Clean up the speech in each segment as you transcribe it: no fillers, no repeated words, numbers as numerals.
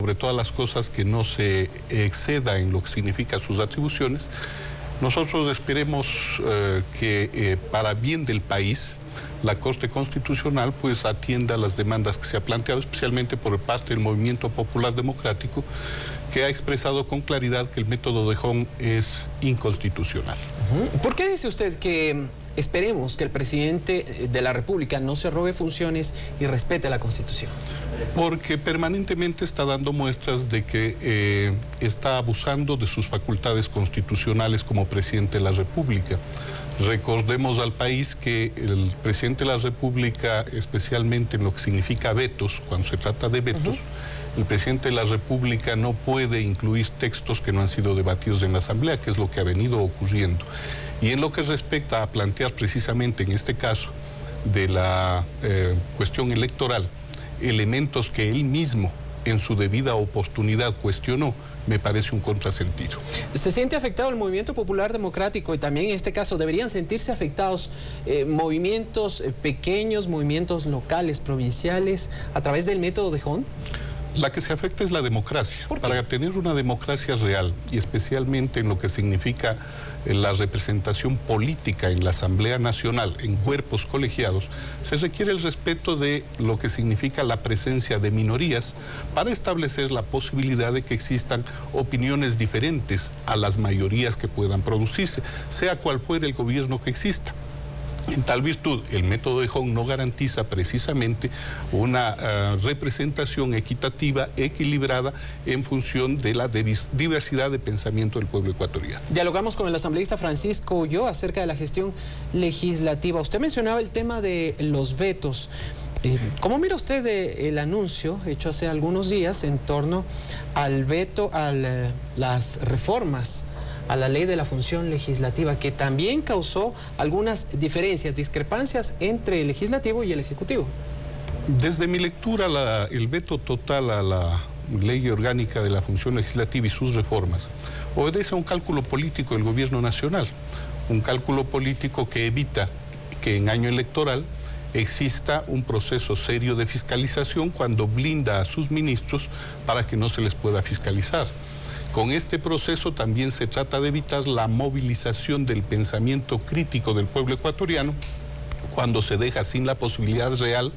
sobre todas las cosas que no se exceda en lo que significa sus atribuciones. Nosotros esperemos que para bien del país la Corte Constitucional pues atienda las demandas que se ha planteado, especialmente por parte del Movimiento Popular Democrático, que ha expresado con claridad que el método de Hong es inconstitucional. ¿Por qué dice usted que esperemos que el presidente de la República no se robe funciones y respete la Constitución? Porque permanentemente está dando muestras de que está abusando de sus facultades constitucionales como presidente de la República. Recordemos al país que el presidente de la República, especialmente en lo que significa vetos, cuando se trata de vetos, el presidente de la República no puede incluir textos que no han sido debatidos en la Asamblea, que es lo que ha venido ocurriendo. Y en lo que respecta a plantear precisamente en este caso de la cuestión electoral, elementos que él mismo en su debida oportunidad cuestionó, me parece un contrasentido. ¿Se siente afectado el Movimiento Popular Democrático y también en este caso deberían sentirse afectados movimientos pequeños, movimientos locales, provinciales, a través del método de Hong? La que se afecta es la democracia. ¿Por qué? Para tener una democracia real, y especialmente en lo que significa la representación política en la Asamblea Nacional, en cuerpos colegiados, se requiere el respeto de lo que significa la presencia de minorías para establecer la posibilidad de que existan opiniones diferentes a las mayorías que puedan producirse, sea cual fuera el gobierno que exista. En tal virtud, el método de Hong no garantiza precisamente una representación equitativa, equilibrada, en función de la diversidad de pensamiento del pueblo ecuatoriano. Dialogamos con el asambleísta Francisco Ulloa acerca de la gestión legislativa. Usted mencionaba el tema de los vetos. ¿Cómo mira usted el anuncio hecho hace algunos días en torno al veto a las reformas a la ley de la función legislativa, que también causó algunas diferencias, discrepancias entre el legislativo y el ejecutivo? Desde mi lectura, el veto total a la ley orgánica de la función legislativa y sus reformas obedece a un cálculo político del gobierno nacional, un cálculo político que evita que en año electoral exista un proceso serio de fiscalización cuando blinda a sus ministros para que no se les pueda fiscalizar. Con este proceso también se trata de evitar la movilización del pensamiento crítico del pueblo ecuatoriano cuando se deja sin la posibilidad real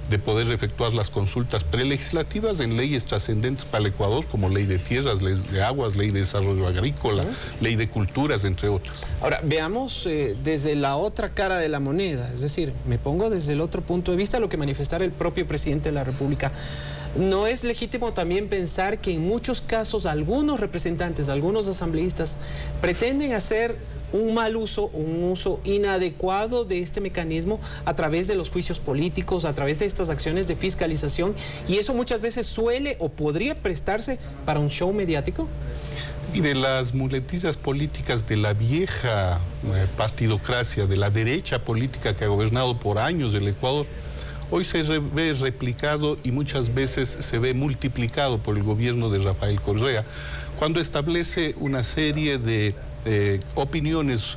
de poder efectuar las consultas prelegislativas en leyes trascendentes para el Ecuador, como ley de tierras, ley de aguas, ley de desarrollo agrícola, ley de culturas, entre otras. Ahora, veamos desde la otra cara de la moneda, es decir, me pongo desde el otro punto de vista lo que manifestara el propio presidente de la República. ¿No es legítimo también pensar que en muchos casos algunos representantes, algunos asambleístas pretenden hacer un mal uso, un uso inadecuado de este mecanismo a través de los juicios políticos, a través de estas acciones de fiscalización, y eso muchas veces suele o podría prestarse para un show mediático? Mire, las muletillas políticas de la vieja partidocracia, de la derecha política que ha gobernado por años el Ecuador, hoy se ve replicado y muchas veces se ve multiplicado por el gobierno de Rafael Correa, cuando establece una serie de opiniones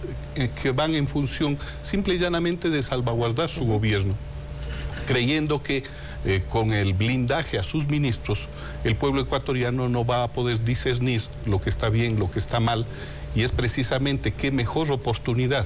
que van en función simple y llanamente de salvaguardar su gobierno, creyendo que con el blindaje a sus ministros, el pueblo ecuatoriano no va a poder discernir lo que está bien, lo que está mal, y es precisamente qué mejor oportunidad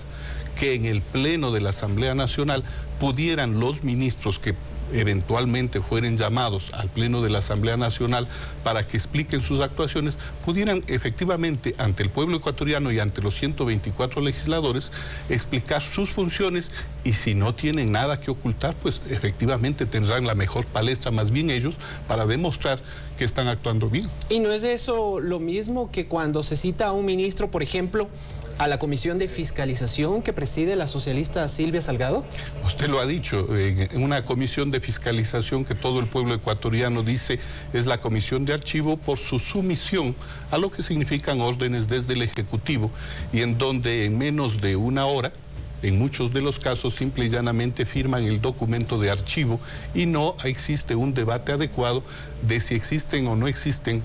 que en el Pleno de la Asamblea Nacional pudieran los ministros que eventualmente fueren llamados al Pleno de la Asamblea Nacional para que expliquen sus actuaciones, pudieran efectivamente ante el pueblo ecuatoriano y ante los 124 legisladores explicar sus funciones, y si no tienen nada que ocultar, pues efectivamente tendrán la mejor palestra más bien ellos para demostrar que están actuando bien. ¿Y no es eso lo mismo que cuando se cita a un ministro, por ejemplo, a la comisión de fiscalización que preside la socialista Silvia Salgado? Usted lo ha dicho, en una comisión de fiscalización que todo el pueblo ecuatoriano dice es la comisión de archivo por su sumisión a lo que significan órdenes desde el Ejecutivo, y en donde en menos de una hora, en muchos de los casos, simple y llanamente firman el documento de archivo y no existe un debate adecuado de si existen o no existen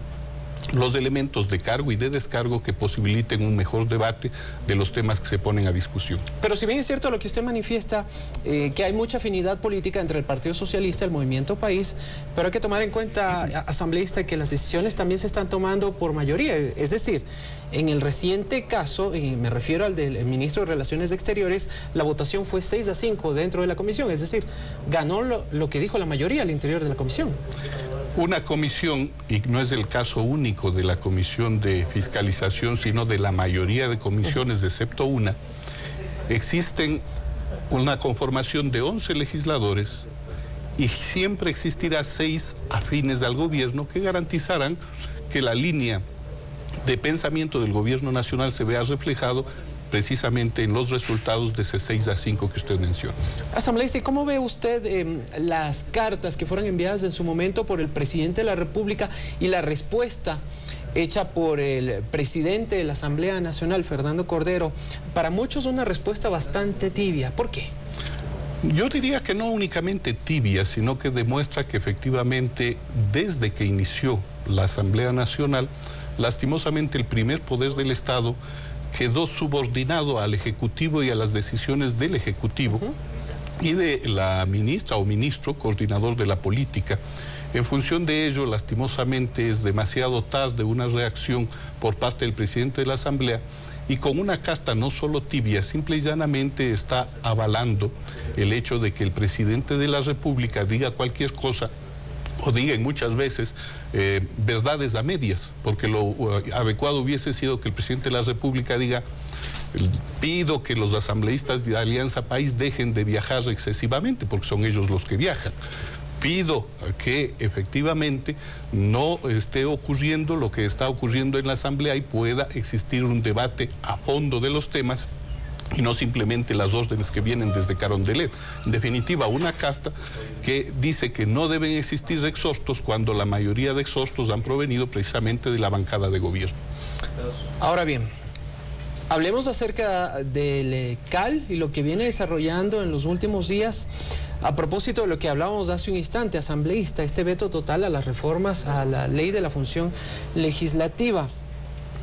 los elementos de cargo y de descargo que posibiliten un mejor debate de los temas que se ponen a discusión. Pero si bien es cierto lo que usted manifiesta, que hay mucha afinidad política entre el Partido Socialista y el Movimiento País, pero hay que tomar en cuenta, asambleísta, que las decisiones también se están tomando por mayoría. Es decir, en el reciente caso, y me refiero al del ministro de Relaciones Exteriores, la votación fue 6-5 dentro de la comisión, es decir, ganó lo que dijo la mayoría al interior de la comisión. Una comisión, y no es el caso único de la comisión de fiscalización, sino de la mayoría de comisiones, excepto una, existen una conformación de 11 legisladores y siempre existirá 6 afines al gobierno que garantizarán que la línea de pensamiento del gobierno nacional se vea reflejado precisamente en los resultados de ese 6-5 que usted menciona. Asambleísta, ¿cómo ve usted las cartas que fueron enviadas en su momento por el presidente de la República y la respuesta hecha por el presidente de la Asamblea Nacional, Fernando Cordero? Para muchos una respuesta bastante tibia. ¿Por qué? Yo diría que no únicamente tibia, sino que demuestra que efectivamente desde que inició la Asamblea Nacional, lastimosamente el primer poder del Estado quedó subordinado al Ejecutivo y a las decisiones del Ejecutivo y de la ministra o ministro, coordinador de la política. En función de ello, lastimosamente, es demasiado tarde una reacción por parte del presidente de la Asamblea y con una casta no solo tibia, simple y llanamente está avalando el hecho de que el presidente de la República diga cualquier cosa o digan muchas veces verdades a medias, porque lo adecuado hubiese sido que el presidente de la República diga: pido que los asambleístas de Alianza País dejen de viajar excesivamente, porque son ellos los que viajan. Pido que efectivamente no esté ocurriendo lo que está ocurriendo en la Asamblea y pueda existir un debate a fondo de los temas y no simplemente las órdenes que vienen desde Carondelet. En definitiva, una carta que dice que no deben existir exhortos cuando la mayoría de exhortos han provenido precisamente de la bancada de gobierno. Ahora bien, hablemos acerca del CAL y lo que viene desarrollando en los últimos días. A propósito de lo que hablábamos hace un instante, asambleísta, este veto total a las reformas a la ley de la función legislativa.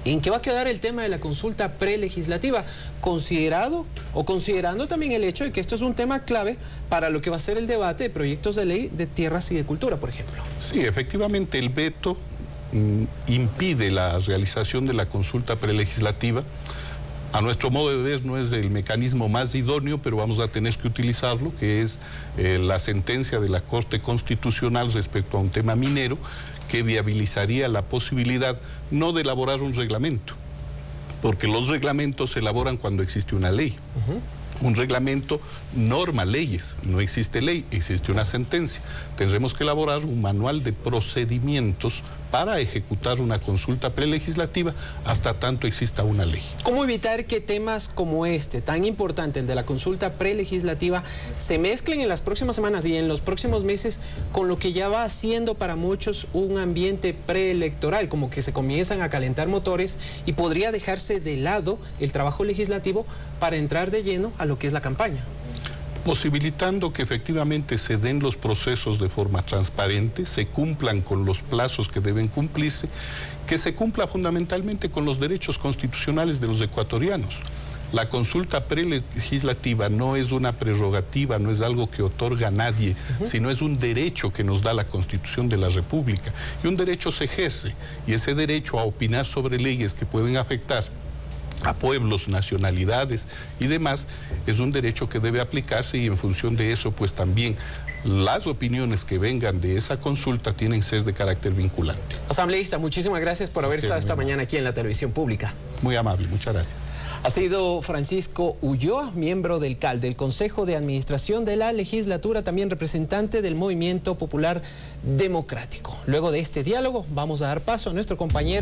¿En qué va a quedar el tema de la consulta prelegislativa? Considerando también el hecho de que esto es un tema clave para lo que va a ser el debate de proyectos de ley de tierras y de cultura, por ejemplo. Sí, efectivamente el veto impide la realización de la consulta prelegislativa. A nuestro modo de ver no es el mecanismo más idóneo, pero vamos a tener que utilizarlo, que es la sentencia de la Corte Constitucional respecto a un tema minero, que viabilizaría la posibilidad no de elaborar un reglamento, porque los reglamentos se elaboran cuando existe una ley. Un reglamento norma leyes, no existe ley, existe una sentencia. Tendremos que elaborar un manual de procedimientos para ejecutar una consulta prelegislativa hasta tanto exista una ley. ¿Cómo evitar que temas como este, tan importante, el de la consulta prelegislativa, se mezclen en las próximas semanas y en los próximos meses con lo que ya va siendo para muchos un ambiente preelectoral, como que se comienzan a calentar motores y podría dejarse de lado el trabajo legislativo para entrar de lleno a lo que es la campaña? Posibilitando que efectivamente se den los procesos de forma transparente, se cumplan con los plazos que deben cumplirse, que se cumpla fundamentalmente con los derechos constitucionales de los ecuatorianos. La consulta prelegislativa no es una prerrogativa, no es algo que otorga a nadie, sino es un derecho que nos da la Constitución de la República. Y un derecho se ejerce, y ese derecho a opinar sobre leyes que pueden afectar a pueblos, nacionalidades y demás, es un derecho que debe aplicarse y en función de eso, pues también las opiniones que vengan de esa consulta tienen que ser de carácter vinculante. Asambleísta, muchísimas gracias por haber estado esta mañana aquí en la televisión pública. Muy amable, muchas gracias. Ha sido Francisco Ulloa, miembro del CAL, del Consejo de Administración de la Legislatura, también representante del Movimiento Popular Democrático. Luego de este diálogo, vamos a dar paso a nuestro compañero